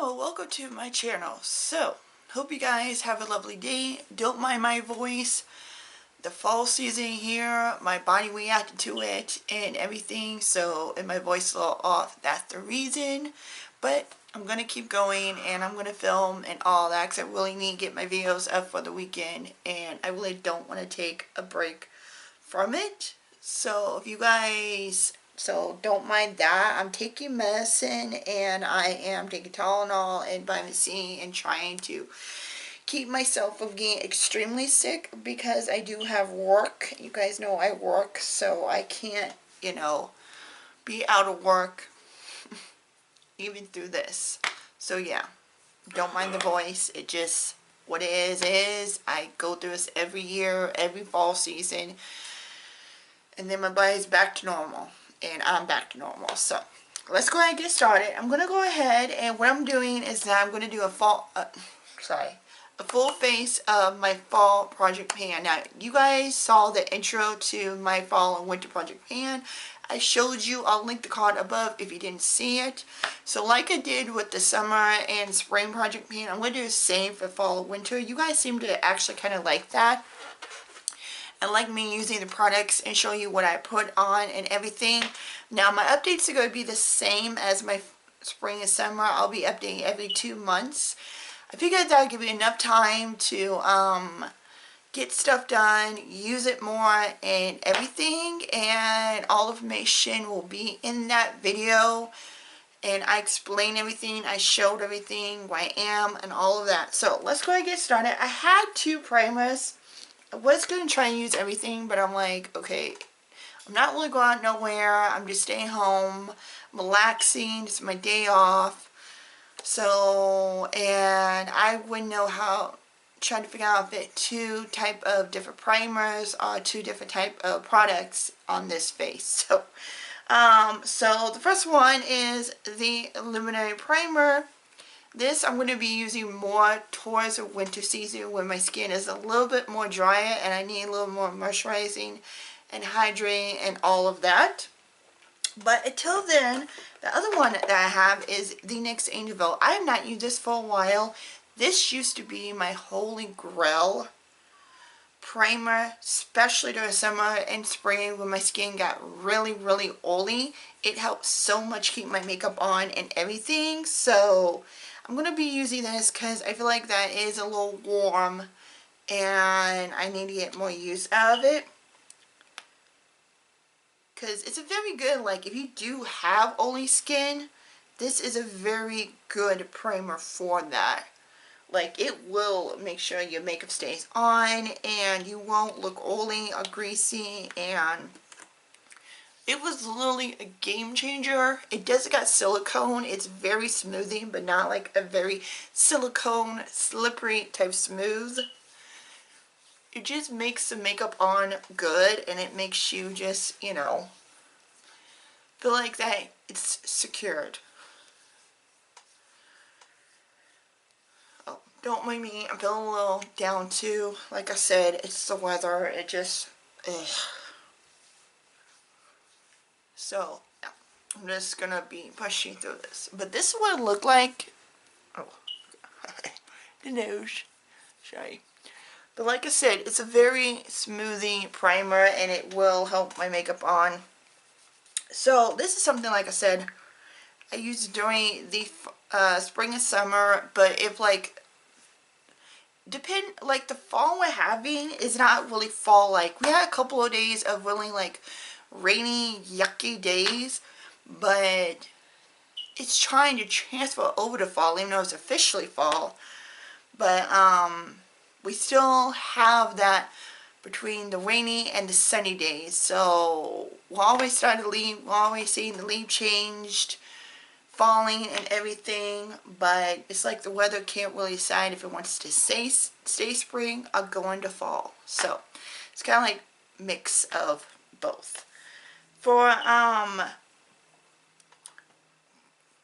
Hello, welcome to my channel. So, hope you guys have a lovely day. Don't mind my voice. The fall season here, my body reacted to it and everything, so and my voice is a little off. That's the reason. But I'm going to keep going and I'm going to film and all that because I really need to get my videos up for the weekend and I really don't want to take a break from it. So if you guys... So don't mind that. I'm taking medicine and I am taking Tylenol and vitamin C and trying to keep myself from getting extremely sick because I do have work. You guys know I work, so I can't, be out of work even through this. So yeah, don't mind the voice. It just, what it is. I go through this every year, every fall season, and then my body's back to normal. And I'm back to normal. So let's go ahead and get started. I'm going to go ahead and what I'm doing is that I'm going to do a full face of my fall project pan. Now you guys saw the intro to my fall and winter project pan. I showed you, I'll link the card above if you didn't see it. So like I did with the summer and spring project pan, I'm going to do the same for fall and winter. You guys seem to actually kind of like that. And like me using the products and show you what I put on and everything. Now my updates are going to be the same as my spring and summer. I'll be updating every 2 months. I figured that would give you enough time to get stuff done, use it more and everything. And all information will be in that video. And I explained everything, I showed everything, where I am and all of that. So let's go ahead and get started. I had 2 primers. I was going to try and use everything, but I'm like, okay, I'm not really going out nowhere. I'm just staying home, relaxing. It's my day off. So, and I wouldn't know how, trying to figure out if it 2 type of different primers or 2 different type of products on this face. So, so the first one is the Luminary Primer. This I'm going to be using more towards the winter season when my skin is a little bit more drier and I need a little more moisturizing and hydrating and all of that. But until then, the other one that I have is the NYX Angel. I have not used this for a while. This used to be my holy grail primer, especially during summer and spring when my skin got really oily. It helps so much keep my makeup on and everything. So I'm going to be using this because I feel like that is a little warm and I need to get more use out of it. Because it's a very good, like if you do have oily skin, this is a very good primer for that. Like it will make sure your makeup stays on and you won't look oily or greasy, and it was literally a game changer. It does got silicone. It's very smoothing, but not like a very silicone, slippery type smooth. It just makes the makeup on good, and it makes you just, feel like that it's secured. Oh, don't mind me. I'm feeling a little down too. Like I said, it's the weather. It just, ugh. So, yeah, I'm just going to be pushing through this. But this is what it looked like. Oh, the nose. Shy. But like I said, it's a very smoothing primer and it will help my makeup on. So, this is something, like I said, I used during the spring and summer. But if like, like the fall we're having is not really fall like. We had a couple of days of really like rainy, yucky days, but it's trying to transfer over to fall, even though it's officially fall. But we still have that between the rainy and the sunny days. So we're always starting to leave, we're always seeing the leaf changed, falling and everything. But it's like the weather can't really decide if it wants to stay spring or go into fall. So it's kind of like mix of both. For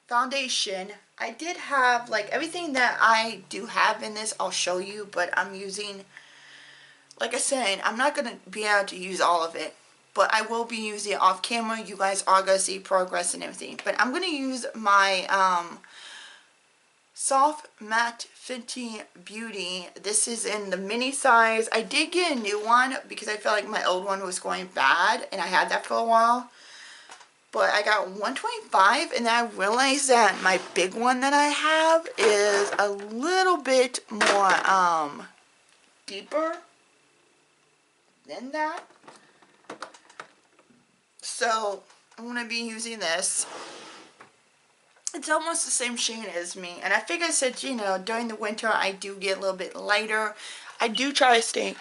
foundation, I did have like everything that I do have in this, I'll show you, but I'm using, like I said, I'm not going to be able to use all of it, but I will be using it off camera. You guys are going to see progress and everything. But I'm going to use my Soft Matte Fenty Beauty. This is in the mini size. I did get a new one because I felt like my old one was going bad, and I had that for a while. But I got 125, and then I realized that my big one that I have is a little bit more deeper than that. So I'm going to be using this. It's almost the same shade as me, and I figured since, you know, during the winter I do get a little bit lighter. I do try to stay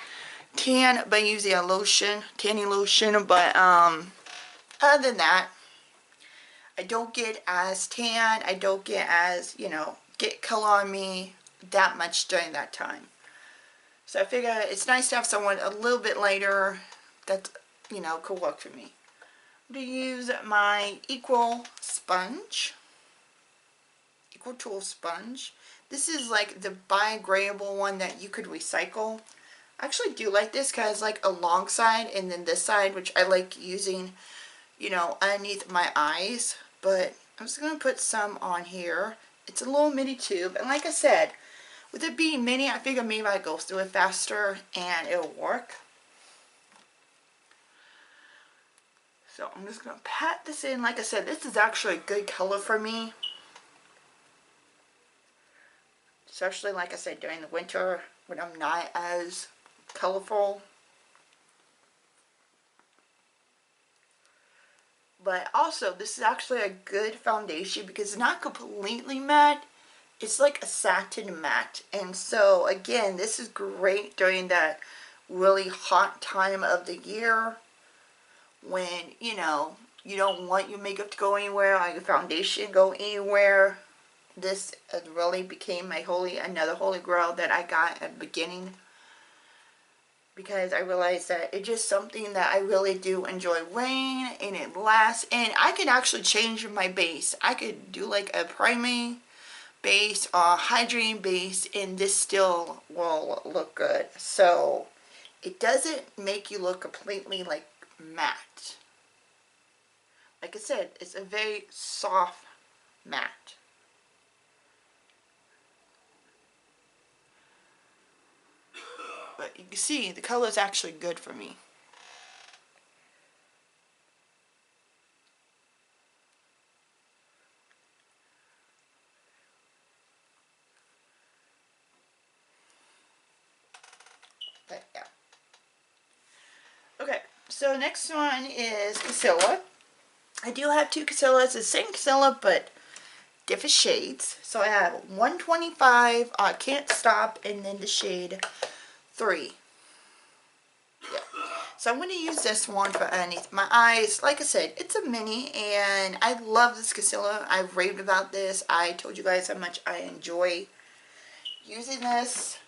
tan by using a lotion, tanning lotion, but other than that, I don't get as tan. I don't get as, you know, get color on me that much during that time. So I figure it's nice to have someone a little bit lighter that, you know, could work for me. I'm going to use my Equal sponge. Equal Tool sponge. This is like the biodegradable one that you could recycle. I actually do like this because like a long side and then this side, which I like using, you know, underneath my eyes. But I'm just going to put some on here. It's a little mini tube, and like I said, with it being mini, I figure maybe I go through it faster and it'll work. So I'm just going to pat this in. Like I said, this is actually a good color for me. Especially, like I said, during the winter when I'm not as colorful. But also, this is actually a good foundation because it's not completely matte. It's like a satin matte. And so, again, this is great during that really hot time of the year when, you know, you don't want your makeup to go anywhere or your foundation to go anywhere. This really became my another holy grail that I got at the beginning, because I realized that it's just something that I really do enjoy wearing, and it lasts, and I could actually change my base. I could do like a priming base or hydrating base, and this still will look good. So it doesn't make you look completely like matte. Like I said, it's a very soft matte. But you can see the color is actually good for me. But yeah. Okay, so next one is concealer. I do have two concealers, the same concealer but different shades. So I have 125 Can't Stop, and then the shade 3. Yeah. So I'm going to use this one for underneath my eyes. Like I said, it's a mini, and I love this concealer. I've raved about this. I told you guys how much I enjoy using this.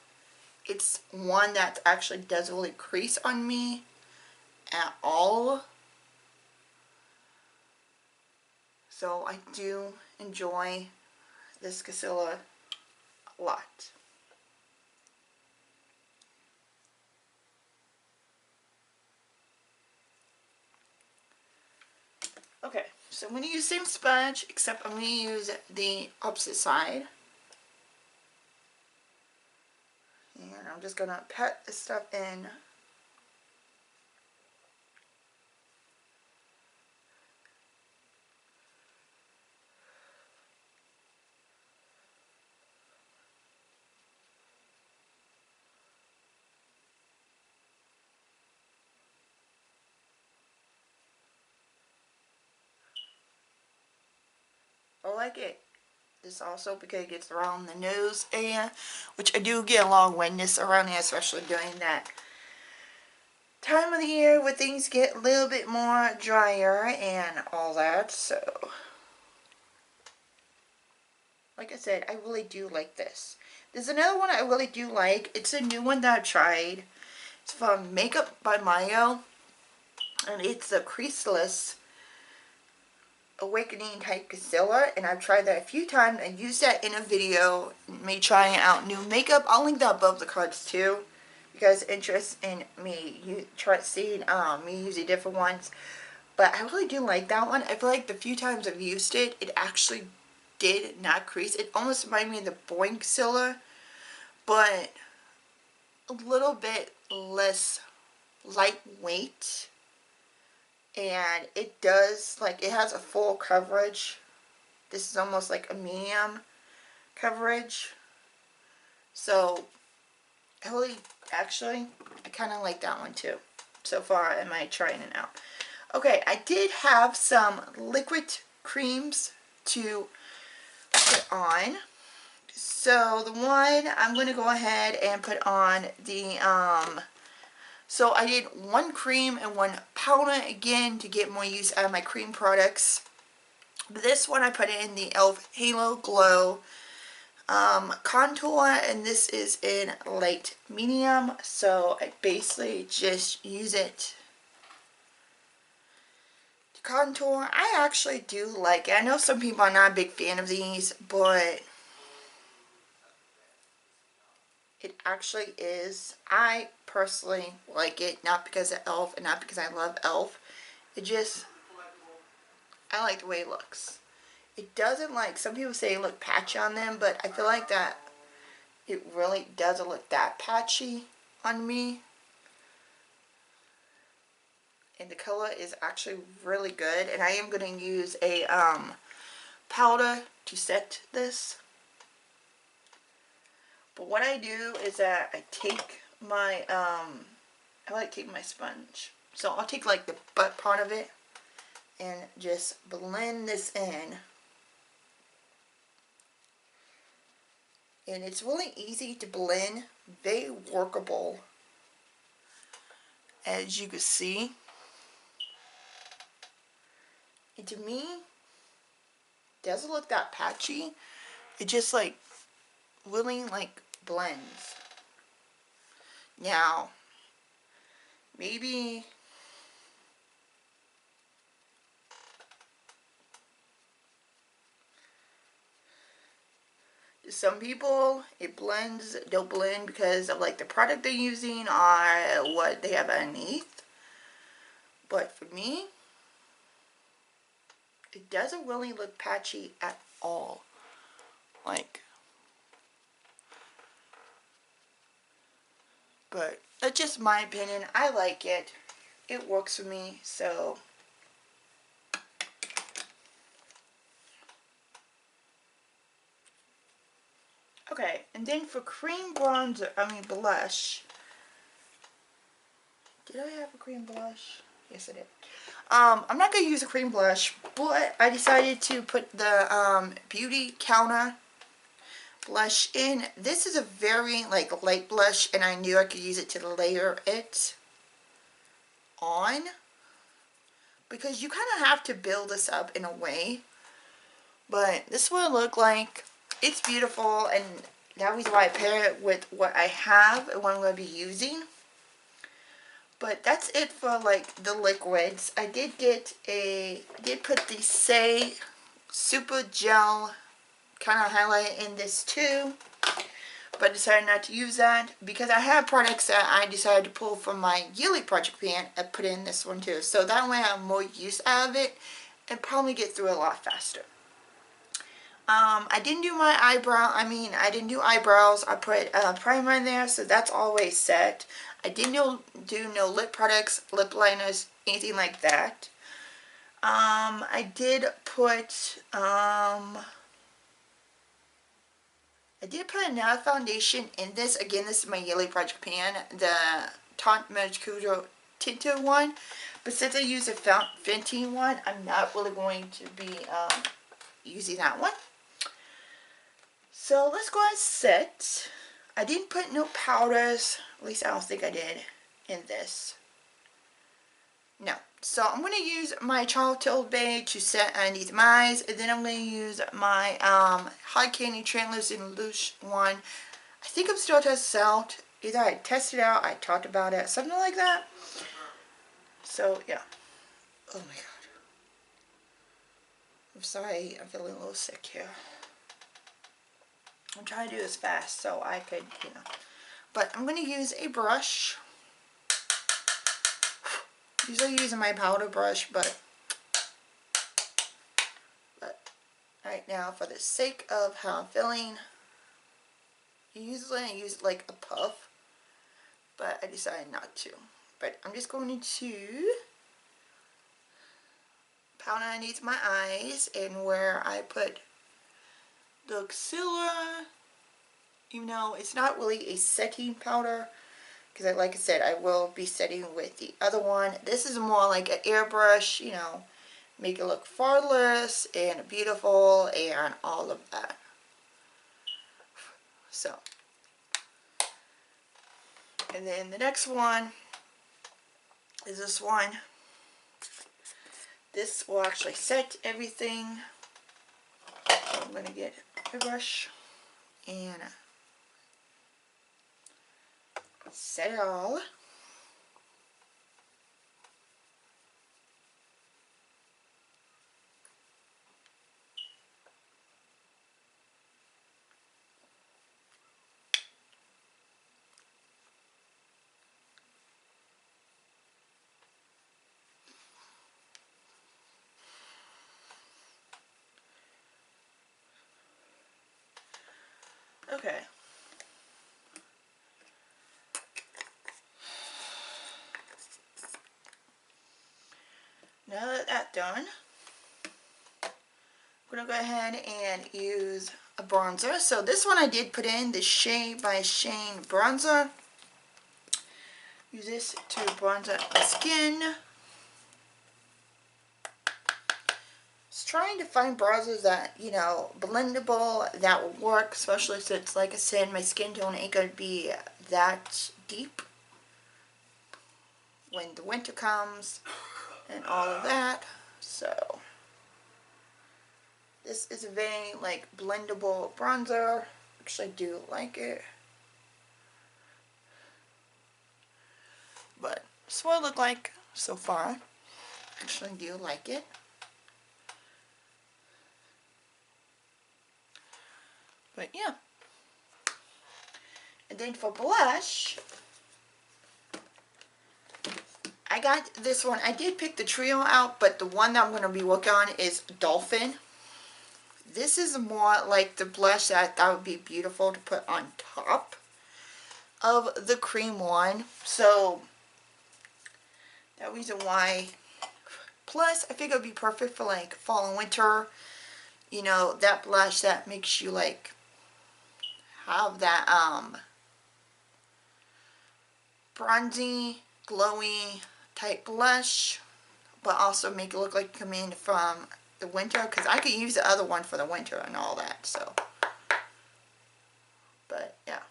It's one that actually doesn't really crease on me at all. So I do enjoy this concealer a lot. Okay, so I'm going to use the same sponge, except I'm going to use the opposite side. And I'm just going to pat this stuff in. I like it. This also because it gets around the nose area, which I do get a lot of wetness around here, especially during that time of the year where things get a little bit more drier and all that. So, like I said, I really do like this. There's another one I really do like. It's a new one that I've tried. It's from Makeup by Mayo, and it's the creaseless awakening type concealer, and I've tried that a few times. I used that in a video, me trying out new makeup. I'll link that above the cards too, if you guys are interested in me seeing me using different ones. But I really do like that one. I feel like the few times I've used it, it actually did not crease. It almost reminded me of the boing sealer, but a little bit less lightweight. And it does, like, it has a full coverage. This is almost like a medium coverage. So, actually, I kind of like that one too. So far, am I trying it out? Okay, I did have some liquid creams to put on. So the one I'm going to go ahead and put on the, so I did one cream and one powder again to get more use out of my cream products. This one I put in the e.l.f. Halo Glow contour, and this is in light medium. So I basically just use it to contour. I actually do like it. I know some people are not a big fan of these, but it actually is. I personally like it, not because of e.l.f. and not because I love e.l.f. It just, I like the way it looks. It doesn't, like, some people say it look patchy on them, but I feel like that it really doesn't look that patchy on me. And the color is actually really good. And I am going to use a powder to set this. But what I do is that I take my, I like taking my sponge. So I'll take like the butt part of it and just blend this in. And it's really easy to blend, very workable, as you can see. And to me, it doesn't look that patchy. It just like really like blends. Now, maybe some people, it blends, they'll blend because of like the product they're using or what they have underneath. But for me, it doesn't really look patchy at all. Like, but that's just my opinion. I like it. It works for me, so. Okay, and then for cream bronzer, blush. Did I have a cream blush? Yes, I did. I'm not going to use a cream blush, but I decided to put the Beauty Counter blush in. This is a very like light blush, and I knew I could use it to layer it on, because you kind of have to build this up in a way. But this is what it looked like. It's beautiful, and that was why I pair it with what I have and what I'm going to be using. But that's it for like the liquids. I did put the Saie Super Gel kind of highlight in this too, but decided not to use that because I have products that I decided to pull from my yearly project pan and put in this one too. So that way I have more use out of it and probably get through it a lot faster. I didn't do my I didn't do eyebrows. I put primer in there, so that's always set. I didn't do no lip products, lip liners, anything like that. I did put another foundation in this. Again, this is my yearly project pan, the Taunt Mercure tinted one. But since I use a Feanty one, I'm not really going to be using that one. So let's go ahead and set. I didn't put no powders, at least I don't think I did, in this. No. So I'm going to use my Charlotte Beige to set underneath my eyes, and then I'm going to use my Hard Candy Translucent Lush one. I think I'm still testing this out. Either I tested it out, I talked about it, something like that. So yeah. Oh my god. I'm sorry, I'm feeling a little sick here. I'm trying to do this fast so I could, But I'm going to use a brush. Usually using my powder brush, but alright, Now, for the sake of how I'm feeling, usually I use like a puff, but I decided not to. But I'm just going to powder underneath my eyes and where I put the concealer, even though it's not really a setting powder, because like I said, I will be setting with the other one. This is more like an airbrush, you know, make it look flawless and beautiful and all of that. So, and then the next one is this one. This will actually set everything. So I'm going to get a brush and set it all. Okay. Now that that's done, I'm going to go ahead and use a bronzer. So this one I did put in the Saie by Shane bronzer. Use this to bronze up my skin. Just trying to find bronzers that, you know, blendable, that will work, especially since, like I said, my skin tone ain't going to be that deep when the winter comes and all of that. So this is a very like blendable bronzer. Actually, I do like it. But this is what it looked like so far. Actually, I do like it. But yeah. And then for blush, I got this one. I did pick the trio out, but the one that I'm going to be working on is Dolphin. This is more like the blush that I thought would be beautiful to put on top of the cream one. So that reason why. Plus, I think it would be perfect for like fall and winter. You know, that blush that makes you like have that bronzy, glowy type blush, but also make it look like you come in from the winter, because I could use the other one for the winter and all that. So, but yeah,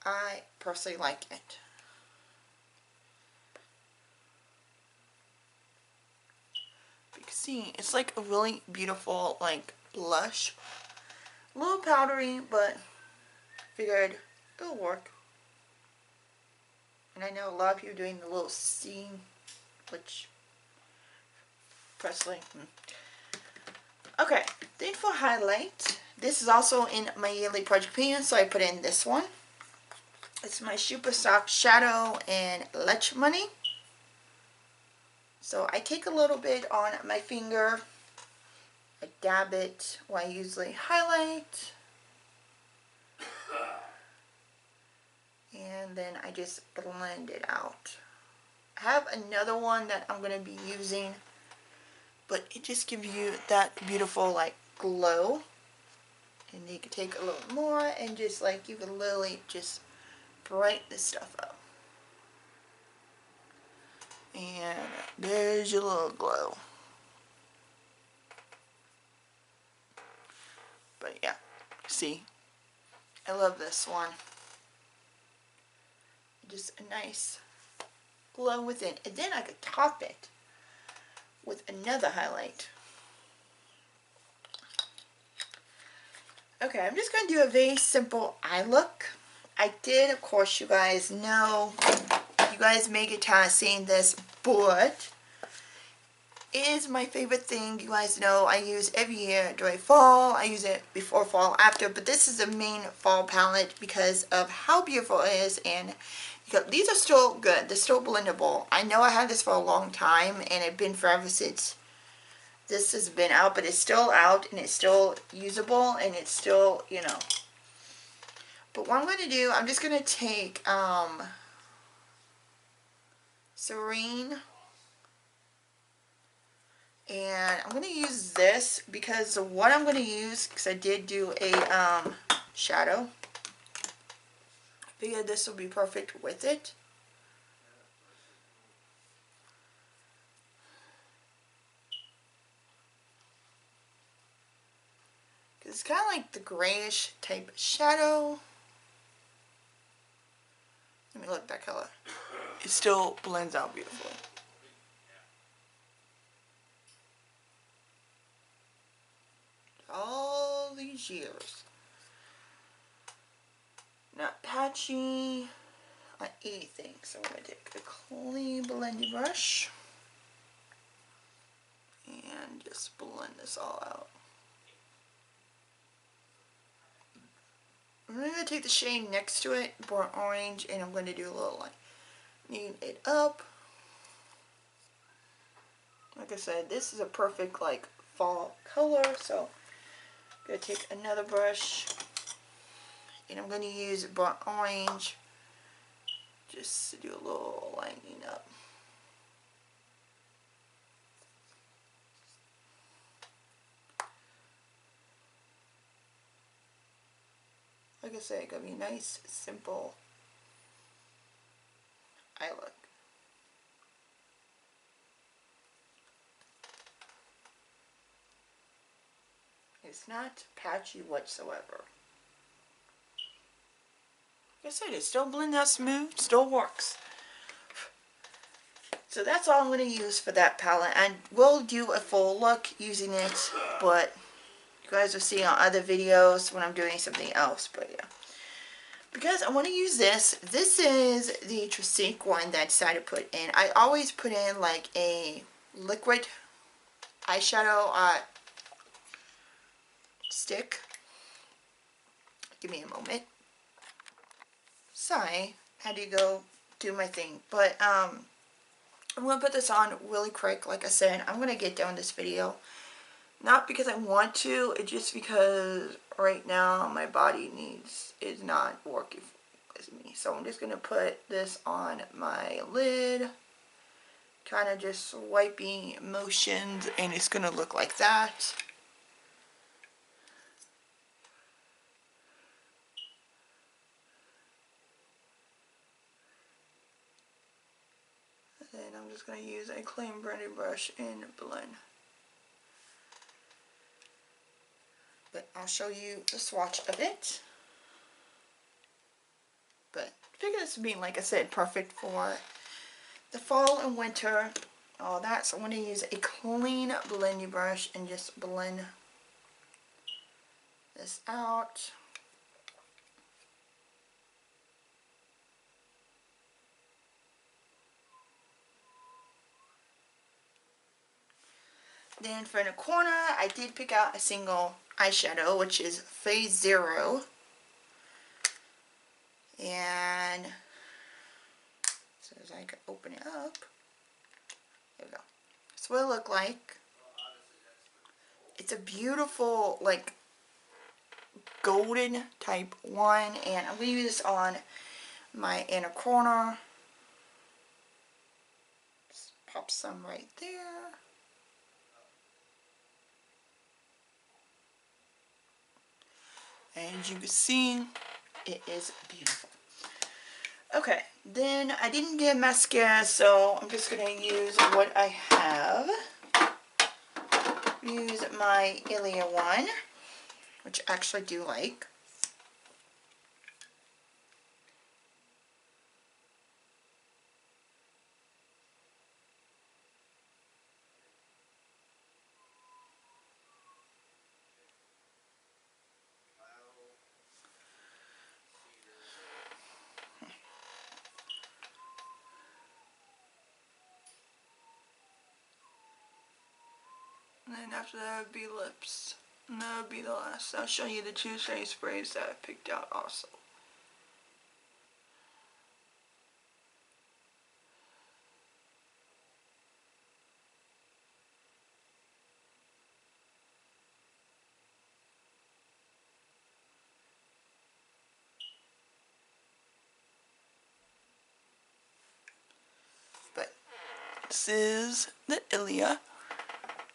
I personally like it. You can see it's like a really beautiful like blush, a little powdery, but figured it'll work. And I know a lot of people doing the little seam, which personally, okay. Then for highlight, this is also in my yearly project pan, so I put in this one. It's my Super Soft Shadow and Lech Money. So I take a little bit on my finger, I dab it where I usually highlight, and then I just blend it out. I have another one that I'm going to be using, but it just gives you that beautiful like glow. And you can take a little more and just like, you can literally just brighten this stuff up. And there's your little glow. But yeah, see, I love this one. Just a nice glow within. And then I could top it with another highlight. Okay, I'm just going to do a very simple eye look. I did, of course, you guys know, you guys may get tired of seeing this, but it is my favorite thing. You guys know I use every year during fall. I use it before fall, after, but this is the main fall palette because of how beautiful it is, and these are still good. They're still blendable. I know I had this for a long time, and it's been forever since this has been out, but it's still out and it's still usable and it's still, you know. But what I'm going to do, I'm just going to take Serene, and I'm going to use this because what I'm going to use, because I did do a shadow, I figured this will be perfect with it. It's kind of like the grayish type shadow. Let me look at that color. It still blends out beautifully. All these years. Not patchy on anything. So I'm going to take a clean blending brush and just blend this all out. I'm going to take the shade next to it, burnt orange, and I'm going to do a little like neaten it up. Like I said, this is a perfect like fall color, so I'm going to take another brush and I'm going to use burnt orange just to do a little lining up. Like I said, it's going to be a nice, simple eye look. It's not patchy whatsoever. Like I said, it still blends out smooth, still works. So that's all I'm going to use for that palette. And we'll do a full look using it, but you guys will see on other videos when I'm doing something else. But yeah. Because I want to use this. This is the Trestique one that I decided to put in. I always put in like a liquid eyeshadow stick. Give me a moment. Sorry, had to go do my thing. But I'm going to put this on really quick. Like I said, I'm going to get done this video. Not because I want to, it's just because right now my body is not working with me. So I'm just going to put this on my lid. Kind of just wiping motions, and it's going to look like that. And then I'm just going to use a clean blending brush and blend. But I'll show you the swatch of it. But I figure this would be, like I said, perfect for the fall and winter, all that. So I'm going to use a clean blending brush and just blend this out. Then for the corner, I did pick out a single eyeshadow, which is Phase Zero. And so as I can open it up, there we go. That's what it looked like. It's a beautiful, like, golden type one, and I'm going to use this on my inner corner. Just pop some right there. And as you can see, it is beautiful. Okay, then I didn't get mascara, so I'm just going to use what I have. Use my Ilia one, which I actually do like. And then after that would be lips. And that would be the last. I'll show you the two shade sprays that I picked out also. this is the Ilia.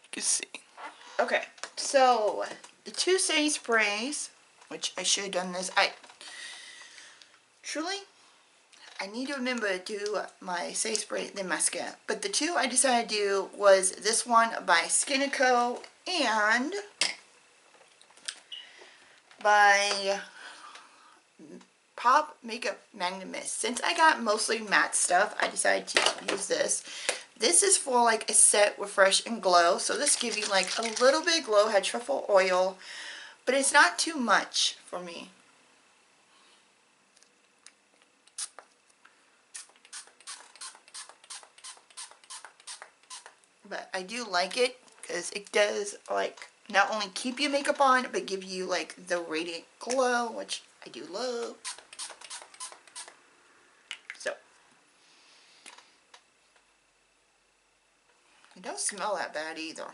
You can see. Okay, so the two Saie sprays, which I should have done this. I need to remember to do my Saie spray, then mascara. But the two I decided to do was this one by Skin & Co. and by Pop Makeup Magnet Mist. Since I got mostly matte stuff, I decided to use this. This is for like a set refresh and glow. So this gives you like a little bit of glow, had truffle oil, but it's not too much for me. But I do like it because it does like not only keep your makeup on, but give you like the radiant glow, which I do love. So it don't smell that bad either.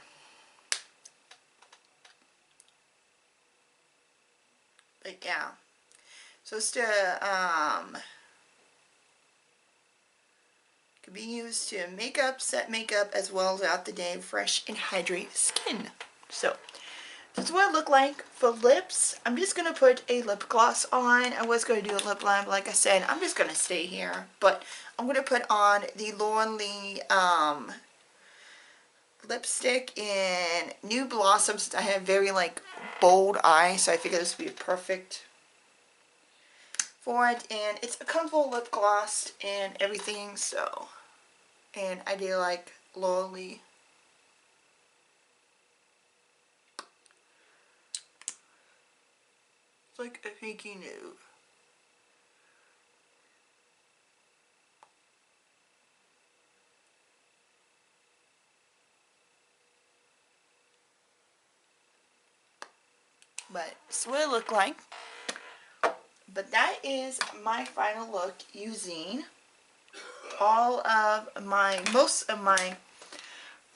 But yeah, so it's to can be used to makeup, set makeup, as well as out the day, fresh and hydrate skin. So this is what it looked like for lips. I'm just going to put a lip gloss on. I was going to do a lip line, but like I said, I'm just going to stay here. But I'm going to put on the Lauren Lee lipstick in New Blossoms. I have very like bold eyes, so I figured this would be perfect for it. And it's a comfortable lip gloss and everything, so. And I do like Lauren Lee. It's like a pinky nude. But this is what it looked like. But that is my final look using all of my, most of my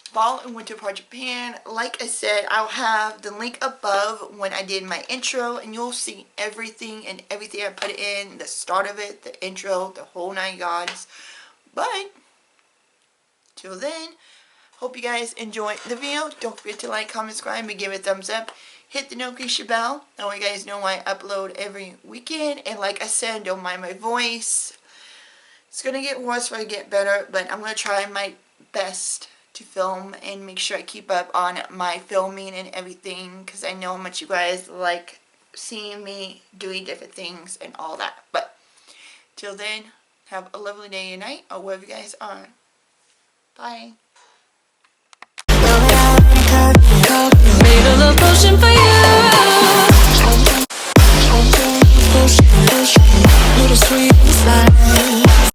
fall and winter project pan. Like I said, I'll have the link above when I did my intro, and you'll see everything and everything I put in, the start of it, the intro, the whole 9 yards. But till then, hope you guys enjoyed the video. Don't forget to like, comment, subscribe, and give it a thumbs up. Hit the notification bell. That way you guys know I upload every weekend. And like I said, don't mind my voice. It's going to get worse before I get better, but I'm going to try my best to film and make sure I keep up on my filming and everything, because I know how much you guys like seeing me doing different things and all that. But till then, have a lovely day and night, or wherever you guys are. Bye. Made a love potion for